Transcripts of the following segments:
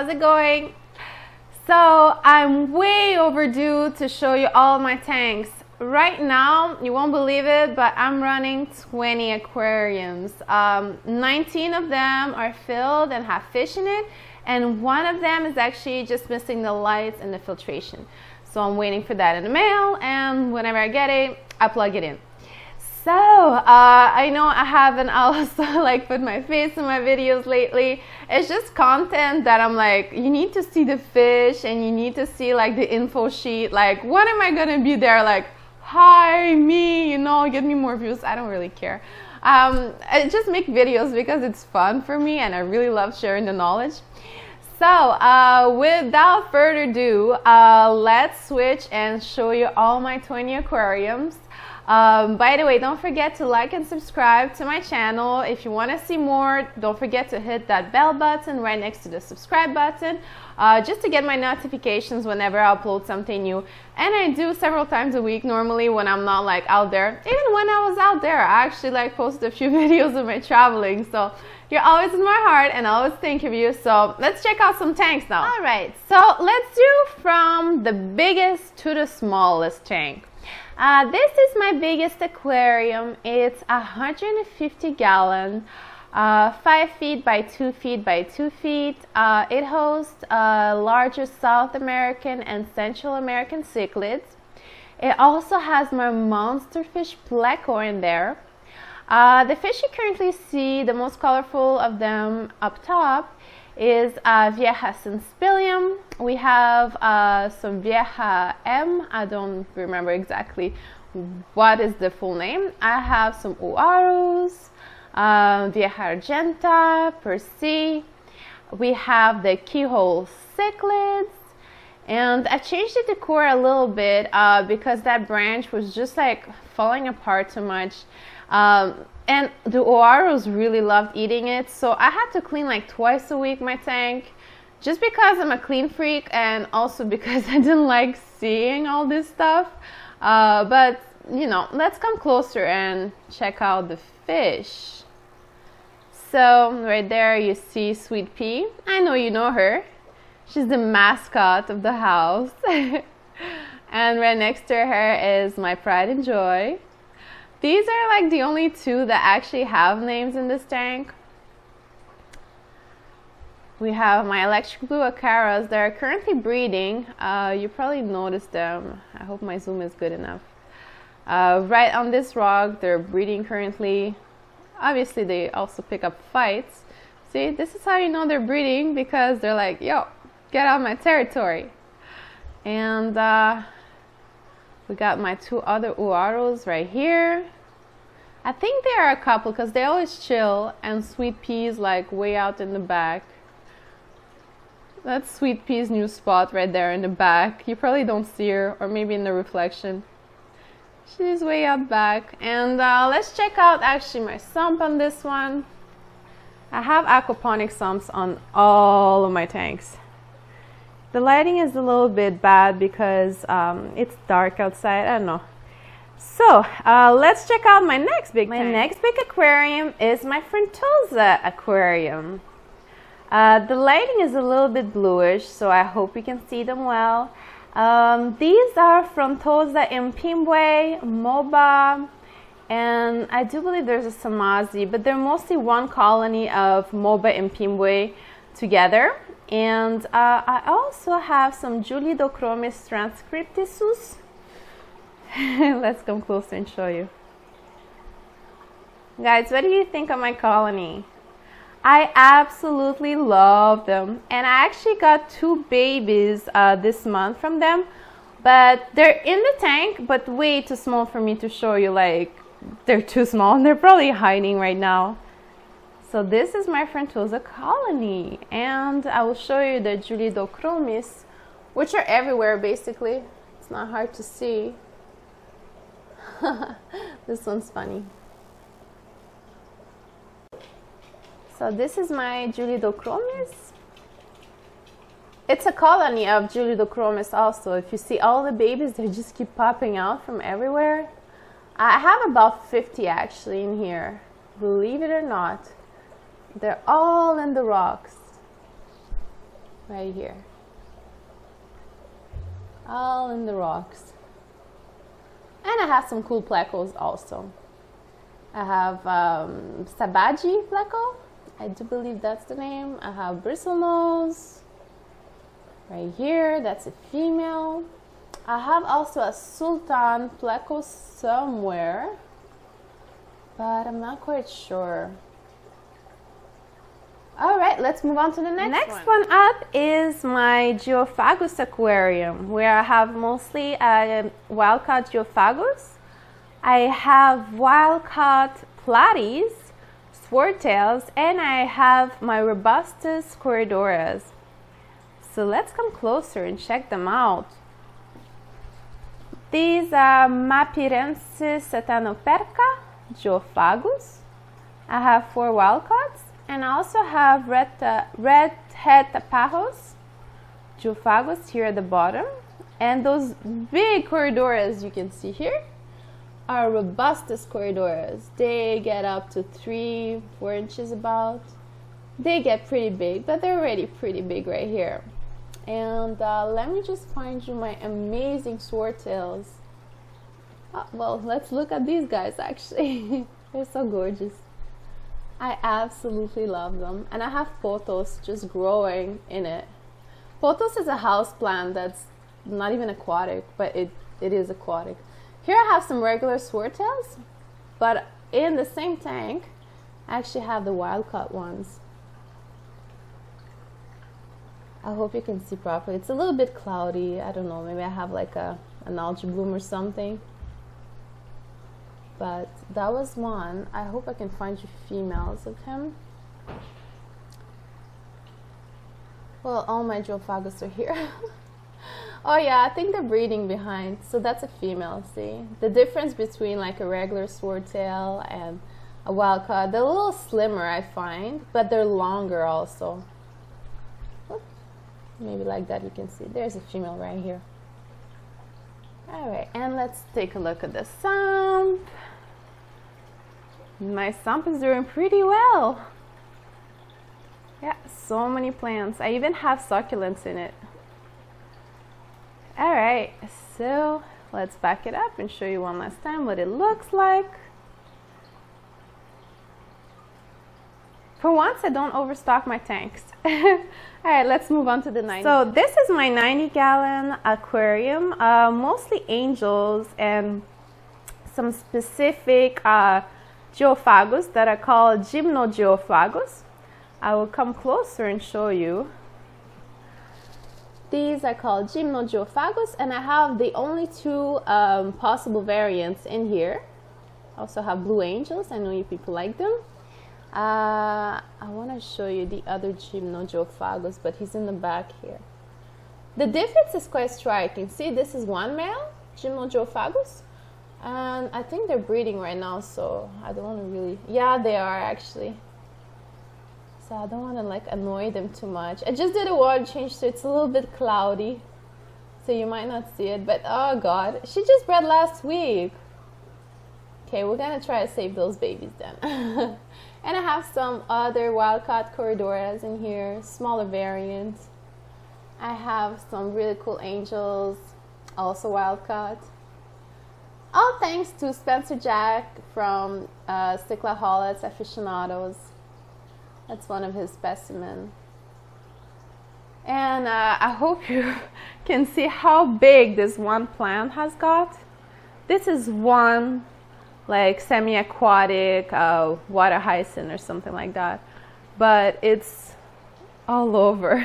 how's it going? So I'm way overdue to show you all my tanks. Right now, you won't believe it, but I'm running 20 aquariums. 19 of them are filled and have fish in it, and one of them is actually just missing the lights and the filtration. So I'm waiting for that in the mail, and whenever I get it, I plug it in. So I know I haven't also like put my face in my videos lately. It's just content that I'm like, you need to see the fish and you need to see like the info sheet. Like, when am I gonna be there like, hi me, you know, get me more views? I don't really care. I just make videos because it's fun for me and I really love sharing the knowledge. So without further ado, let's switch and show you all my 20 aquariums. By the way, don't forget to like and subscribe to my channel. If you want to see more, don't forget to hit that bell button right next to the subscribe button, just to get my notifications whenever I upload something new. And I do several times a week normally when I'm not like out there. Even when I was out there, I actually like posted a few videos of my traveling. So you're always in my heart and I always think of you. So let's check out some tanks now. All right, so let's do from the biggest to the smallest tank. This is my biggest aquarium. It's 150 gallon, 5 feet by 2 feet by 2 feet. It hosts larger South American and Central American cichlids. It also has my monster fish pleco in there. The fish you currently see, the most colorful of them up top, is Vieja Senspilium. We have some Vieja M. I don't remember exactly what is the full name. I have some Uarus, Vieja Argenta, Percy. We have the keyhole cichlids. And I changed the decor a little bit because that branch was just like falling apart too much. And the Uarus really loved eating it, so I had to clean like twice a week my tank, just because I'm a clean freak and also because I didn't like seeing all this stuff. But you know, let's come closer and check out the fish. So right there you see Sweet Pea. I know you know her. She's the mascot of the house. And right next to her is my Pride and Joy. These are like the only two that actually have names in this tank. We have my electric blue acaras. They're currently breeding. You probably noticed them. I hope my zoom is good enough. Right on this rock, they're breeding currently. Obviously, they also pick up fights. See, this is how you know they're breeding, because they're like, yo, get out of my territory. And we got my two other Uarus right here. I think they are a couple because they always chill, and Sweet Pea's like way out in the back. That's Sweet Pea's new spot right there in the back. You probably don't see her, or maybe in the reflection. She's way out back. And let's check out actually my sump on this one. I have aquaponic sumps on all of my tanks. The lighting is a little bit bad because it's dark outside. I don't know. So let's check out my next big tank. My next big aquarium is my Frontosa aquarium. The lighting is a little bit bluish, so I hope you can see them well. These are Frontosa Impimwe, Moba, and I do believe there's a Samazi, but they're mostly one colony of Moba Impimwe together. And I also have some Julidochromis transcriptisus. Let's come closer and show you. Guys, what do you think of my colony? I absolutely love them. And I actually got two babies this month from them. But they're in the tank, but way too small for me to show you. Like, they're too small and they're probably hiding right now. So this is my Frontosa colony, and I will show you the Julidochromis, which are everywhere basically. It's not hard to see. This one's funny. So this is my Julidochromis. It's a colony of Julidochromis also. If you see all the babies, they just keep popping out from everywhere. I have about 50 actually in here, believe it or not. They're all in the rocks. right here, all in the rocks. And I have some cool plecos also. I have Sabaji pleco, I do believe that's the name. I have bristlenose right here, that's a female. I have also a sultan pleco somewhere, but I'm not quite sure. All right, let's move on to the next one up is my Geophagus aquarium, where I have mostly wild-caught Geophagus. I have wild-caught platies, swordtails, and I have my robustus corridoras. So let's come closer and check them out. These are Mapirensis satanoperca Geophagus. I have 4 wild-caughts. And I also have red head tapajos, Geophagus here at the bottom. And those big corridoras you can see here are robustus corridoras. They get up to 3-4 inches about. They get pretty big, but they're already pretty big right here. And let me just find you my amazing swordtails. Well, let's look at these guys actually. They're so gorgeous. I absolutely love them, and I have pothos just growing in it. Pothos is a house plant that's not even aquatic, but it is aquatic. Here I have some regular swordtails, but in the same tank I actually have the wild-caught ones. I hope you can see properly. It's a little bit cloudy. I don't know, maybe I have like an algae bloom or something. But that was one. I hope I can find you females of him. Well, all my Geophagus are here. Oh yeah, I think they're breeding behind. So that's a female, see? The difference between like a regular swordtail and a wild-caught, they're a little slimmer I find, but they're longer also. Oh, maybe like that you can see. There's a female right here. Alright, and let's take a look at the sump. My sump is doing pretty well. Yeah, so many plants. I even have succulents in it. Alright, so let's back it up and show you one last time what it looks like. For once, I don't overstock my tanks. Alright, let's move on to the 90. So this is my 90-gallon aquarium, mostly angels and some specific Geophagus that are called Gymnogeophagus. I will come closer and show you. These are called Gymnogeophagus, and I have the only 2 possible variants in here. I also have blue angels. I know you people like them. I want to show you the other Gymnogeophagus, but he's in the back here. The difference is quite striking. See, this is one male Gymnogeophagus, and I think they're breeding right now, so I don't want to really... Yeah, they are actually. So I don't want to like annoy them too much. I just did a water change, so it's a little bit cloudy, so you might not see it, but oh god, she just bred last week. Okay, we're gonna try to save those babies then. And I have some other wild-caught corridoras in here, smaller variants. I have some really cool angels, also wild-caught. All thanks to Spencer Jack from Cycloholids Aficionados. That's one of his specimens. And I hope you can see how big this one plant has got. This is one like semi-aquatic water hyacinth or something like that, but it's all over.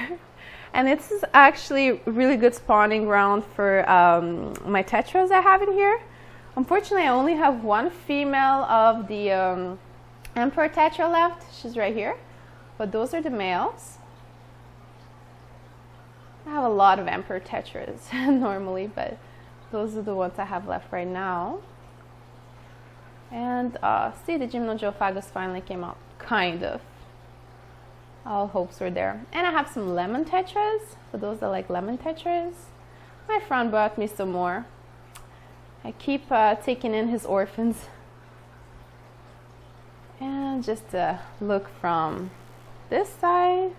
And this is actually really good spawning ground for my tetras I have in here. Unfortunately, I only have one female of the emperor tetra left. She's right here, but those are the males. I have a lot of emperor tetras normally, but those are the ones I have left right now. And see, the Gymnogeophagus finally came out, kind of. All hopes were there. And I have some lemon tetras, for those that like lemon tetras. My friend brought me some more. I keep taking in his orphans. And just look from this side.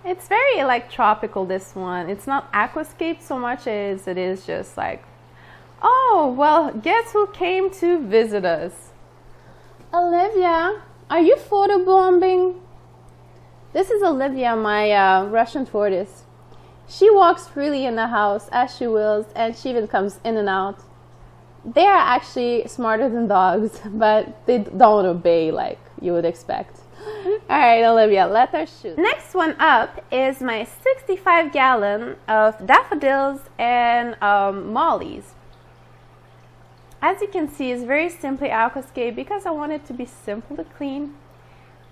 It's very like tropical, this one. It's not aquascape so much as it is just like, oh, well, guess who came to visit us? Olivia, are you photobombing? This is Olivia, my Russian tortoise. She walks freely in the house as she wills, and she even comes in and out. They are actually smarter than dogs, but they don't obey like you would expect. All right, Olivia, let her shoot. Next one up is my 65-gallon of daffodils and mollies. As you can see, it's very simply aquascape because I want it to be simple to clean.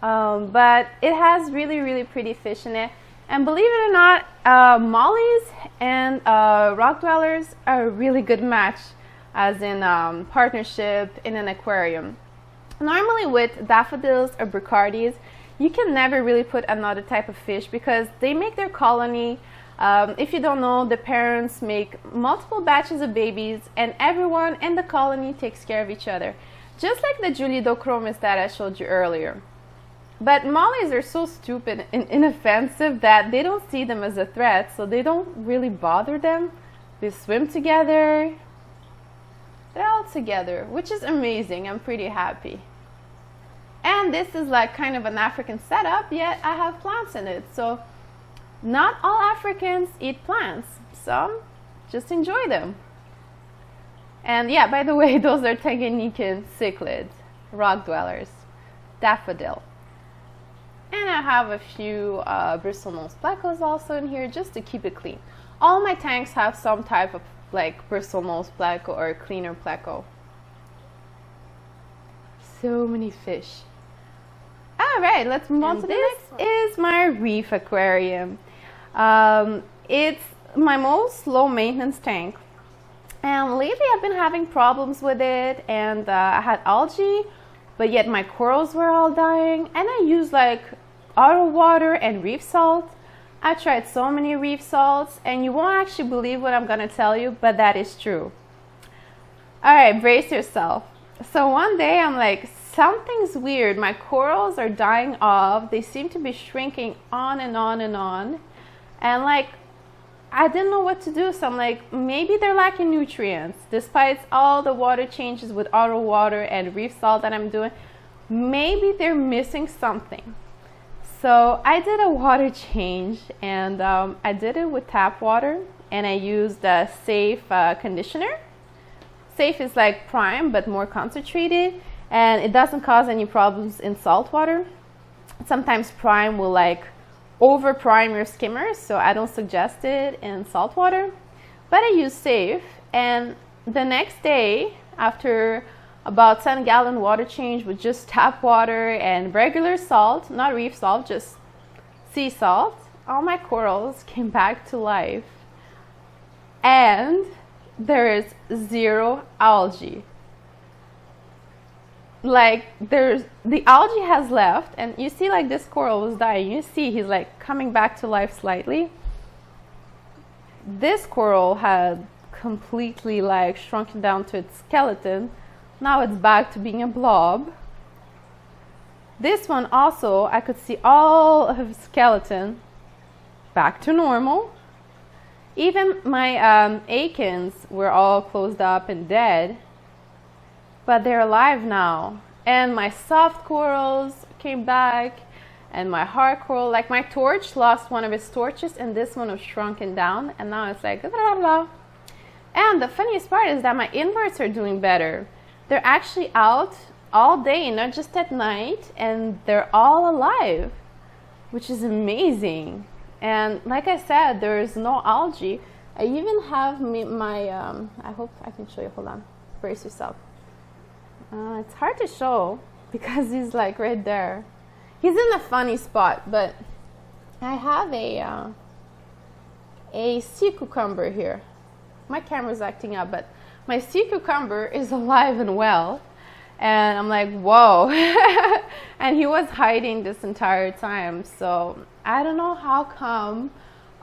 But it has really, really pretty fish in it. And believe it or not, mollies and rock dwellers are a really good match as in partnership in an aquarium. Normally with daffodils or bricardis, you can never really put another type of fish because they make their colony. If you don't know, the parents make multiple batches of babies and everyone in the colony takes care of each other. Just like the Julidochromis that I showed you earlier. But mollies are so stupid and inoffensive that they don't see them as a threat, so they don't really bother them. They swim together. They're all together, which is amazing. I'm pretty happy. And this is like kind of an African setup, yet I have plants in it. So not all Africans eat plants. Some just enjoy them. And yeah, by the way, those are Tanganyikan cichlids, rock dwellers, daffodil. And I have a few bristlenose plecos also in here just to keep it clean. All my tanks have some type of like bristlenose pleco or cleaner pleco. So many fish. All right, let's move on to the next one. This is my reef aquarium. It's my most low maintenance tank. And lately I've been having problems with it, and I had algae, but yet my corals were all dying. And I used like auto water and reef salt. I tried so many reef salts, and you won't actually believe what I'm gonna tell you, but that is true. All right, brace yourself. So one day I'm like, something's weird. My corals are dying off. They seem to be shrinking on and on and on. And like, I didn't know what to do. So I'm like, maybe they're lacking nutrients. Despite all the water changes with auto water and reef salt that I'm doing, maybe they're missing something. So I did a water change, and I did it with tap water, and I used a Safe conditioner. Safe is like Prime, but more concentrated, and it doesn't cause any problems in salt water. Sometimes Prime will like over prime your skimmers, so I don't suggest it in salt water. But I use Safe, and the next day, after about 10-gallon water change with just tap water and regular salt, not reef salt, just sea salt, all my corals came back to life. And there is zero algae. Like the algae has left, and you see like this coral was dying. You see he's like coming back to life slightly. This coral had completely like shrunken down to its skeleton. Now it's back to being a blob. This one also, I could see all of his skeleton back to normal. Even my akins were all closed up and dead, but they're alive now. And my soft corals came back, and my hard coral, like my torch lost one of its torches, and this one was shrunken down, and now it's like blah, blah, blah. And the funniest part is that my inverts are doing better. They're actually out all day, not just at night, and they're all alive, which is amazing. And like I said, there is no algae. I even have my I hope I can show you. Hold on, brace yourself. It's hard to show because he's like right there. He's in a funny spot, but I have a sea cucumber here. My camera's acting up, but my sea cucumber is alive and well. And I'm like, whoa. And he was hiding this entire time. So I don't know how come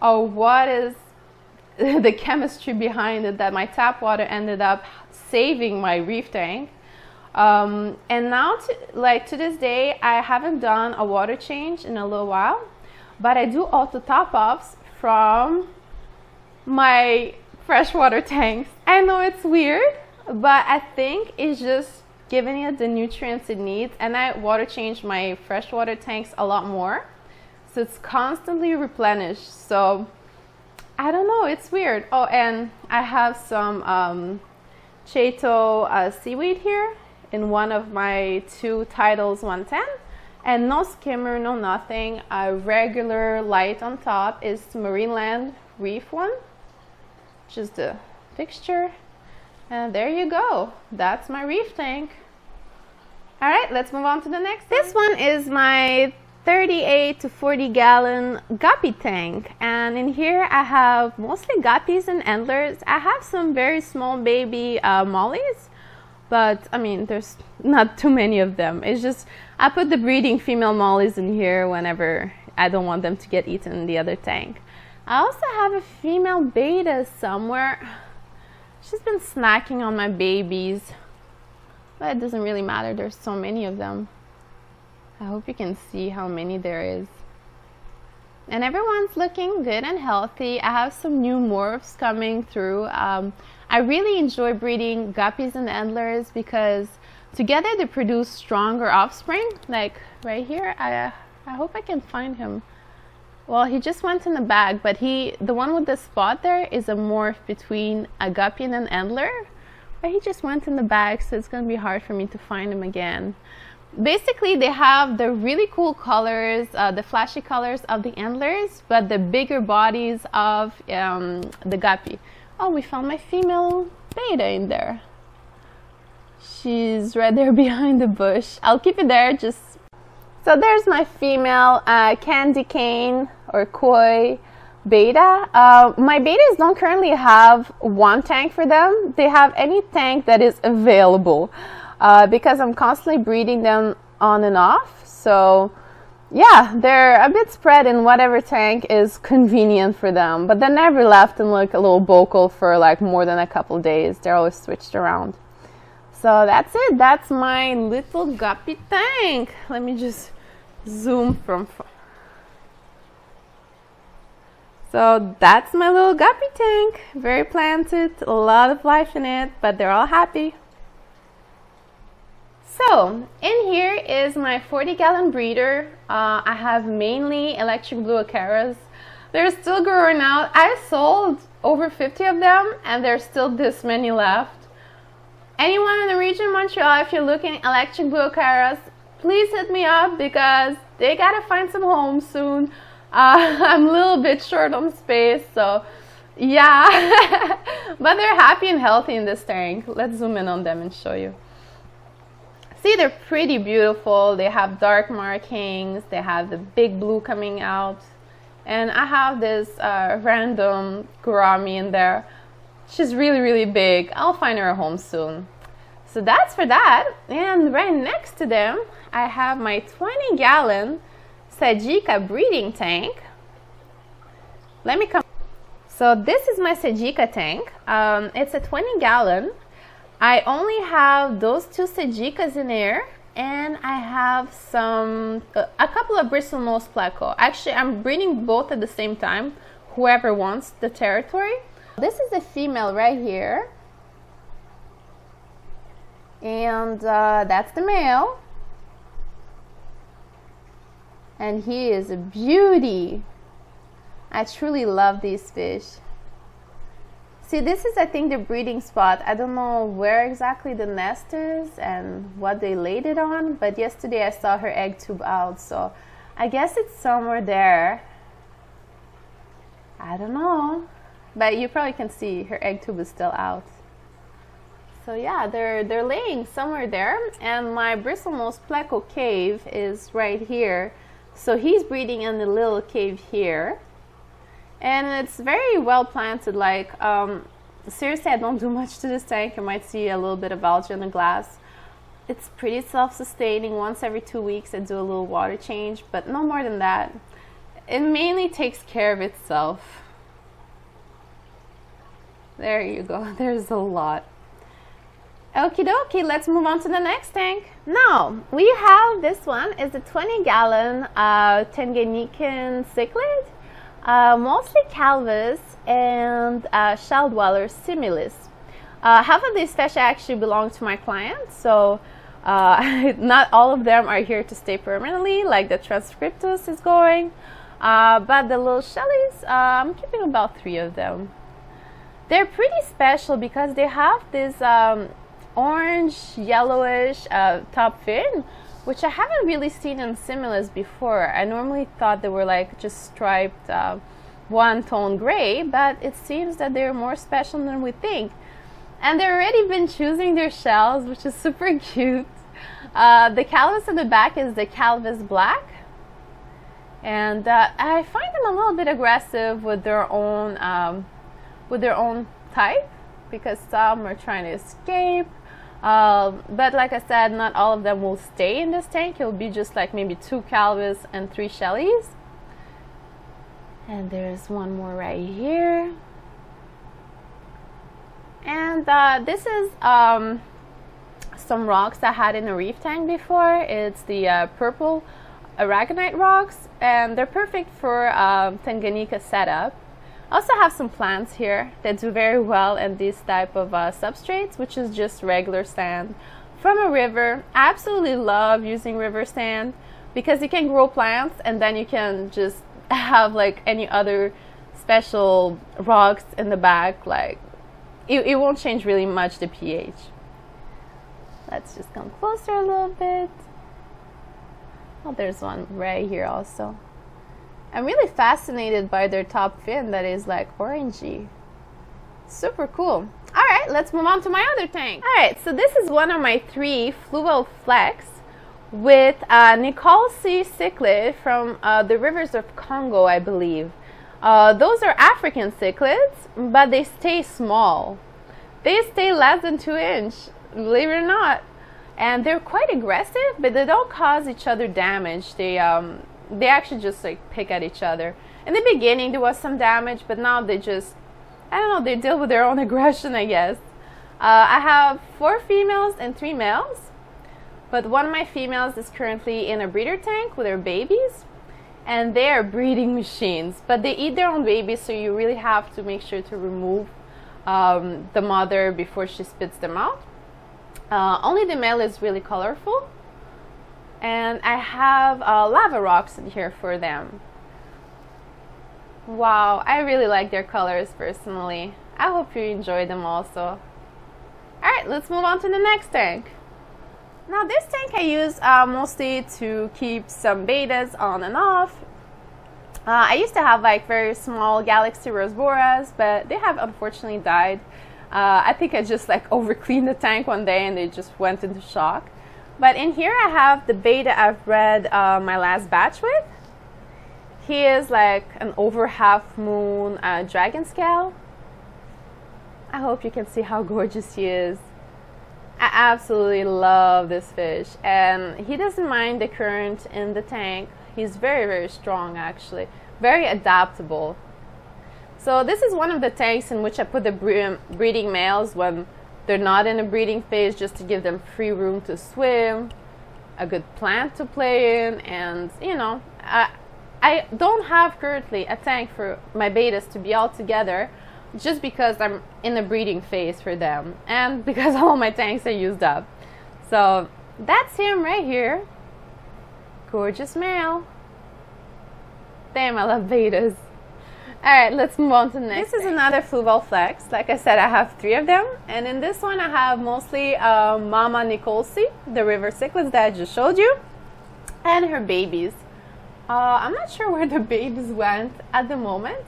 or what is the chemistry behind it that my tap water ended up saving my reef tank. And now to this day, I haven't done a water change in a little while. but I do auto top-offs from my freshwater tanks. I know it's weird, but I think it's just giving it the nutrients it needs, and I water change my freshwater tanks a lot more, so it's constantly replenished. So I don't know, it's weird. Oh, and I have some Chaeto seaweed here in one of my 2 Titles 110, and no skimmer, no nothing. A regular light on top is Marineland Reef one, just the fixture, and there you go. That's my reef tank. All right, let's move on to the next. This one is my 38 to 40 gallon guppy tank, and in here I have mostly guppies and endlers. I have some very small baby mollies, but I mean there's not too many of them. It's just I put the breeding female mollies in here whenever I don't want them to get eaten in the other tank. I also have a female beta somewhere. She's been snacking on my babies, but it doesn't really matter, there's so many of them. I hope you can see how many there is. And everyone's looking good and healthy. I have some new morphs coming through. I really enjoy breeding guppies and endlers because together they produce stronger offspring. Like right here, I hope I can find him. Well, he just went in the bag, but the one with the spot there is a morph between a guppy and an endler. But he just went in the bag, so it's gonna be hard for me to find him again. Basically, they have the really cool colors, the flashy colors of the endlers, but the bigger bodies of the guppy. Oh, we found my female beta in there. She's right there behind the bush. I'll keep it there just... So there's my female candy cane or koi beta. My betas don't currently have one tank for them. They have any tank that is available. Because I'm constantly breeding them on and off. So yeah, they're a bit spread in whatever tank is convenient for them, but they're never left in like a little bocal for like more than a couple days. They're always switched around. So that's it. That's my little guppy tank. Let me just zoom from. So that's my little guppy tank. Very planted, a lot of life in it, but they're all happy. So in here is my 40-gallon breeder. I have mainly electric blue acaras. They're still growing out. I sold over 50 of them and there's still this many left. Anyone in the region of Montreal, if you're looking at electric blue acaras, please hit me up because they gotta find some homes soon. I'm a little bit short on space, so yeah. But they're happy and healthy in this tank. Let's zoom in on them and show you. See, they're pretty beautiful. They have dark markings. They have the big blue coming out. And I have this random gourami in there. She's really, really big. I'll find her a home soon. So that's for that. And right next to them, I have my 20-gallon Sajika breeding tank. Let me come. So this is my Sajika tank. It's a 20-gallon. I only have those 2 Sajikas in there, and I have a couple of bristlenose pleco. Actually, I'm breeding both at the same time, whoever wants the territory. This is the female right here, and that's the male, and he is a beauty. I truly love these fish. See, this is, I think, the breeding spot. I don't know where exactly the nest is and what they laid it on, but yesterday I saw her egg tube out, so I guess it's somewhere there. I don't know, but you probably can see her egg tube is still out. So yeah, they're laying somewhere there, and my bristlenose pleco cave is right here. So he's breeding in the little cave here. And it's very well planted. Like, seriously, I don't do much to this tank. You might see a little bit of algae in the glass. It's pretty self-sustaining. Once every 2 weeks, I do a little water change, but no more than that. It mainly takes care of itself. There you go. There's a lot. Okie dokie, let's move on to the next tank. Now, we have this one. It's a 20-gallon Tanganyika cichlid, mostly calvus and shell dweller similis. Half of these fish actually belong to my clients, so not all of them are here to stay permanently, like the transcriptus is going. But the little shellies, I'm keeping about 3 of them. They're pretty special because they have this orange, yellowish top fin, which I haven't really seen in similis before. I normally thought they were like just striped one-tone gray, but it seems that they're more special than we think. And they've already been choosing their shells, which is super cute. The calvus in the back is the calvus black. And I find them a little bit aggressive with their own type, because some are trying to escape. But like I said, not all of them will stay in this tank. It will be just like maybe 2 calvus and 3 shellies. And there's one more right here. And this is some rocks I had in a reef tank before. It's the purple aragonite rocks, and they're perfect for Tanganyika setup. I also have some plants here that do very well in this type of substrates, which is just regular sand from a river. I absolutely love using river sand because you can grow plants and then you can just have like any other special rocks in the back. Like it won't change really much the pH. Let's just come closer a little bit. Oh, there's one right here also. I'm really fascinated by their top fin that is like orangey. Super cool. All right, let's move on to my other tank. All right, so this is one of my 3 fluval flecks with Nicolsi cichlid from the rivers of Congo, I believe. Those are African cichlids, but they stay small. They stay less than 2 inch, believe it or not. And they're quite aggressive, but they don't cause each other damage. They actually just like pick at each other. In the beginning there was some damage, but now they just, I don't know, they deal with their own aggression, I guess. I have 4 females and 3 males, but one of my females is currently in a breeder tank with her babies, and they are breeding machines, but they eat their own babies, so you really have to make sure to remove the mother before she spits them out. Only the male is really colorful. And I have lava rocks in here for them. Wow, I really like their colors personally. I hope you enjoy them also. Alright, let's move on to the next tank. Now this tank I use mostly to keep some betas on and off. I used to have like very small galaxy rosboras, but they have unfortunately died. I think I just like over-cleaned the tank one day and they just went into shock. But in here I have the beta I've bred my last batch with. He is like an over half moon dragon scale. I hope you can see how gorgeous he is. I absolutely love this fish, and he doesn't mind the current in the tank. He's very, very strong actually, very adaptable. So this is one of the tanks in which I put the breeding males when they're not in a breeding phase, just to give them free room to swim, a good plant to play in, and you know, I don't have currently a tank for my betas to be all together, just because I'm in the breeding phase for them and because all my tanks are used up. So that's him right here. Gorgeous male. Damn, I love betas. Alright, let's move on to the next. This is another fluval flex. Like I said, I have 3 of them, and in this one I have mostly Mama Nicolsi, the river cichlids that I just showed you, and her babies. I'm not sure where the babies went at the moment,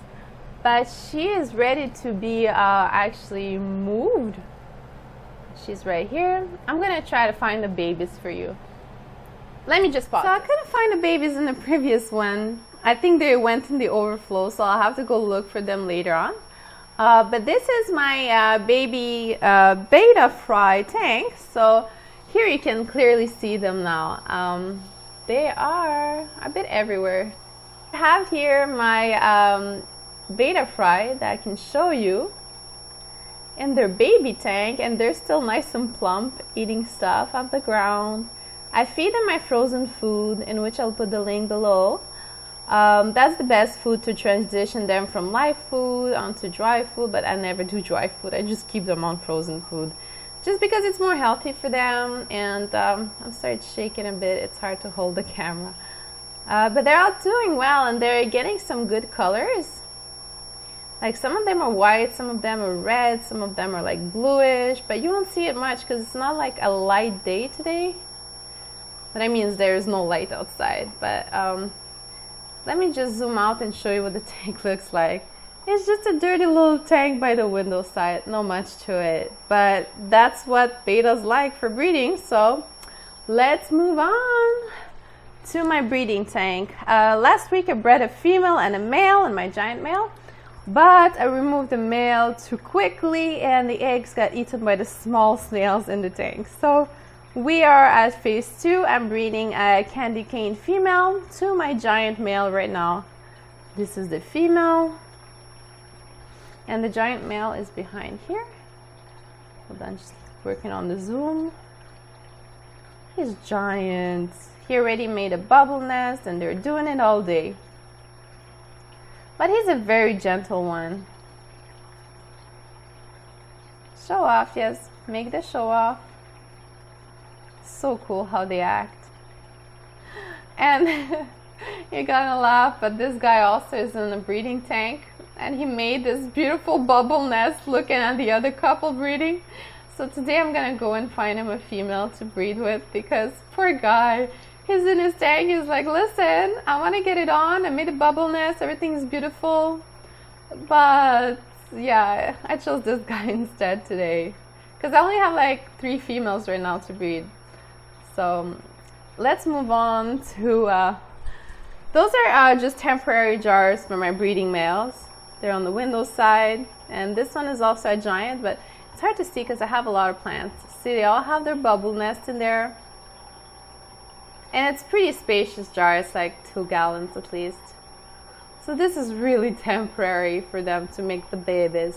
but she is ready to be actually moved. She's right here. I'm gonna try to find the babies for you. Let me just pause. So I couldn't find the babies in the previous one. I think they went in the overflow, so I'll have to go look for them later on. But this is my baby beta fry tank. So here you can clearly see them now. They are a bit everywhere. I have here my beta fry that I can show you. in their baby tank, and they're still nice and plump, eating stuff off the ground. I feed them my frozen food, in which I'll put the link below. That's the best food to transition them from live food onto dry food, but I never do dry food. I just keep them on frozen food just because it's more healthy for them. And I'm starting shaking a bit. It's hard to hold the camera. But they're all doing well, and they're getting some good colors. Like some of them are white, some of them are red, some of them are like bluish, but you won't see it much because it's not like a light day today. But I mean, there's no light outside. But let me just zoom out and show you what the tank looks like. It's just a dirty little tank by the window side, not much to it. But that's what betas like for breeding, so let's move on to my breeding tank. Last week I bred a female and a male in my giant male, but I removed the male too quickly and the eggs got eaten by the small snails in the tank. So we are at phase 2. I'm breeding a candy cane female to my giant male right now. This is the female, and the giant male is behind here. Hold on, just working on the zoom. He's giant. He already made a bubble nest and they're doing it all day. But he's a very gentle one. Show off, yes, make the show off. So cool how they act. And you're gonna laugh, but this guy also is in a breeding tank, and he made this beautiful bubble nest looking at the other couple breeding. So today I'm gonna go and find him a female to breed with, because poor guy, he's in his tank. He's like, listen, I want to get it on. I made a bubble nest, everything's beautiful, but yeah, I chose this guy instead today because I only have like 3 females right now to breed. So let's move on to those are just temporary jars for my breeding males. They're on the window side, and this one is also a giant, but it's hard to see because I have a lot of plants. See, they all have their bubble nest in there, and it's pretty spacious jar. It's like 2 gallons at least. So this is really temporary for them to make the babies.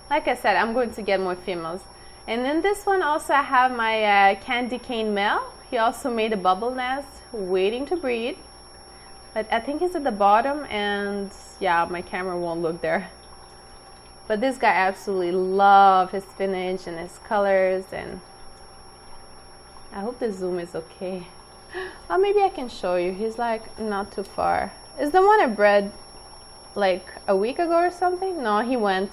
Like I said, I'm going to get more females. And then this one also I have my candy cane male. He also made a bubble nest waiting to breed. But I think he's at the bottom, and yeah, my camera won't look there. But this guy absolutely loves his spinach and his colors, and I hope the zoom is okay. Or maybe I can show you. He's like not too far. Is the one I bred like a week ago or something? No, he went.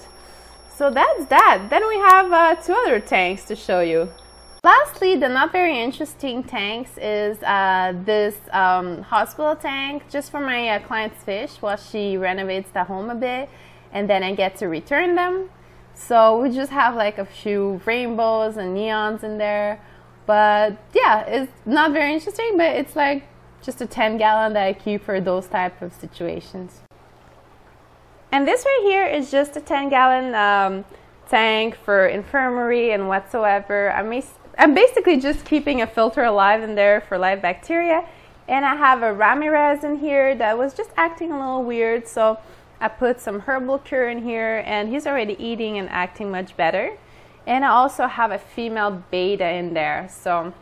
So that's that. Then we have 2 other tanks to show you. Lastly, the not very interesting tanks is this hospital tank just for my client's fish while she renovates the home a bit, and then I get to return them. So we just have like a few rainbows and neons in there. But yeah, it's not very interesting, but it's like just a 10-gallon that I keep for those type of situations. And this right here is just a 10-gallon tank for infirmary and whatsoever. I'm basically just keeping a filter alive in there for live bacteria. And I have a Ramirez in here that was just acting a little weird, so I put some herbal cure in here, and he's already eating and acting much better. And I also have a female beta in there, so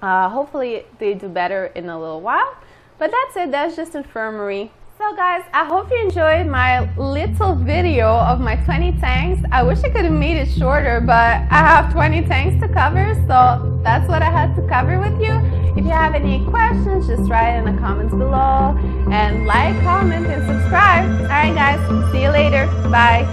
hopefully they do better in a little while. But that's it, that's just infirmary. So guys, I hope you enjoyed my little video of my 20 tanks. I wish I could have made it shorter, but I have 20 tanks to cover, so that's what I had to cover with you. If you have any questions, just write in the comments below, and like, comment, and subscribe. Alright guys, see you later. Bye.